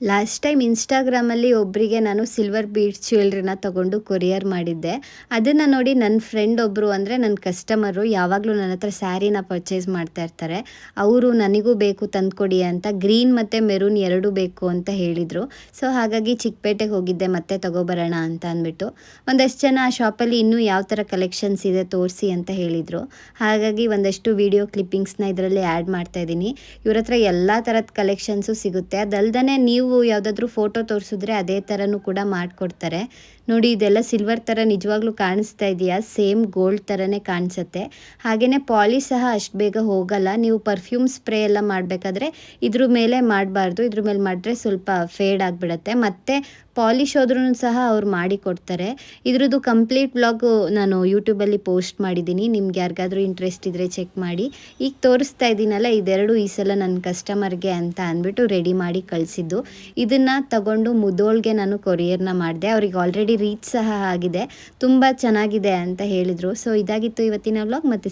Last time ಇನ್ಸ್ಟಾಗ್ರಾಮಲ್ಲಿ ಒಬ್ಬರಿಗೆ ನಾನು ಸಿಲ್ವರ್ ಬೀಡ್ಸ್ ಜ್ಯುವೆಲ್ರಿನ ತೊಗೊಂಡು ಕೊರಿಯರ್ ಮಾಡಿದ್ದೆ. ಅದನ್ನು ನೋಡಿ ನನ್ನ ಫ್ರೆಂಡ್ ಒಬ್ಬರು ಅಂದರೆ ನನ್ನ ಕಸ್ಟಮರು ಯಾವಾಗಲೂ ನನ್ನ ಹತ್ರ ಸ್ಯಾರಿನ ಪರ್ಚೇಸ್ ಮಾಡ್ತಾ ಇರ್ತಾರೆ. ಅವರು ನನಗೂ ಬೇಕು ತಂದುಕೊಡಿ ಅಂತ ಗ್ರೀನ್ ಮತ್ತು ಮೆರೂನ್ ಎರಡೂ ಬೇಕು ಅಂತ ಹೇಳಿದರು. ಸೊ ಹಾಗಾಗಿ ಚಿಕ್ಕಪೇಟೆಗೆ ಹೋಗಿದ್ದೆ ಮತ್ತೆ ತೊಗೊಬರೋಣ ಅಂತ ಅಂದ್ಬಿಟ್ಟು. ಒಂದಷ್ಟು ಜನ ಆ ಶಾಪಲ್ಲಿ ಇನ್ನೂ ಯಾವ ಥರ ಕಲೆಕ್ಷನ್ಸ್ ಇದೆ ತೋರಿಸಿ ಅಂತ ಹೇಳಿದರು. ಹಾಗಾಗಿ ಒಂದಷ್ಟು ವಿಡಿಯೋ ಕ್ಲಿಪ್ಪಿಂಗ್ಸ್ನ ಇದರಲ್ಲಿ ಆ್ಯಡ್ ಮಾಡ್ತಾಯಿದ್ದೀನಿ. ಇವ್ರ ಹತ್ರ ಎಲ್ಲ ಥರದ ಕಲೆಕ್ಷನ್ಸು ಸಿಗುತ್ತೆ. ಅದಲ್ದೇ ನೀವು ಯಾವುದಾದ್ರೂ ಫೋಟೋ ತೋರಿಸಿದ್ರೆ ಅದೇ ಥರನೂ ಕೂಡ ಮಾಡಿಕೊಡ್ತಾರೆ. ನೋಡಿ, ಇದೆಲ್ಲ ಸಿಲ್ವರ್ ಥರ ನಿಜವಾಗ್ಲೂ ಕಾಣಿಸ್ತಾ ಇದೆಯಾ? ಸೇಮ್ ಗೋಲ್ಡ್ ಥರನೇ ಕಾಣಿಸುತ್ತೆ. ಹಾಗೆಯೇ ಪಾಲಿಶ್ ಸಹ ಅಷ್ಟು ಬೇಗ ಹೋಗಲ್ಲ. ನೀವು ಪರ್ಫ್ಯೂಮ್ ಸ್ಪ್ರೇ ಎಲ್ಲ ಮಾಡಬೇಕಾದ್ರೆ ಇದ್ರ ಮೇಲೆ ಮಾಡಬಾರ್ದು. ಇದ್ರ ಮೇಲೆ ಮಾಡಿದ್ರೆ ಸ್ವಲ್ಪ ಫೇಡ್ ಆಗಿಬಿಡುತ್ತೆ. ಮತ್ತು ಪಾಲಿಶ್ ಹೋದ್ರೂ ಸಹ ಅವ್ರು ಮಾಡಿ ಕೊಡ್ತಾರೆ. ಇದ್ರದ್ದು ಕಂಪ್ಲೀಟ್ ವ್ಲಾಗು ನಾನು ಯೂಟ್ಯೂಬಲ್ಲಿ ಪೋಸ್ಟ್ ಮಾಡಿದ್ದೀನಿ. ನಿಮ್ಗೆ ಯಾರಿಗಾದ್ರೂ ಇಂಟ್ರೆಸ್ಟ್ ಇದ್ದರೆ ಚೆಕ್ ಮಾಡಿ. ಈಗ ತೋರಿಸ್ತಾ ಇದ್ದೀನಲ್ಲ, ಇದೆರಡು ಈ ಸಲ ನನ್ನ ಕಸ್ಟಮರ್ಗೆ ಅಂತ ಅಂದ್ಬಿಟ್ಟು ರೆಡಿ ಮಾಡಿ ಕಳಿಸಿದ್ದು. ಇದನ್ನು ತಗೊಂಡು ಮುದೋಳ್ಗೆ ನಾನು ಕೊರಿಯರ್ನ ಮಾಡಿದೆ. ಅವ್ರಿಗೆ ಆಲ್ರೆಡಿ ರೀಚ್ ಸಹ ಆಗಿದೆ. ತುಂಬ ಚೆನ್ನಾಗಿದೆ ಅಂತ ಹೇಳಿದರು. ಸೊ ಇದಾಗಿತ್ತು ಇವತ್ತಿನ ವ್ಲಾಗ್. ಮತ್ತೆ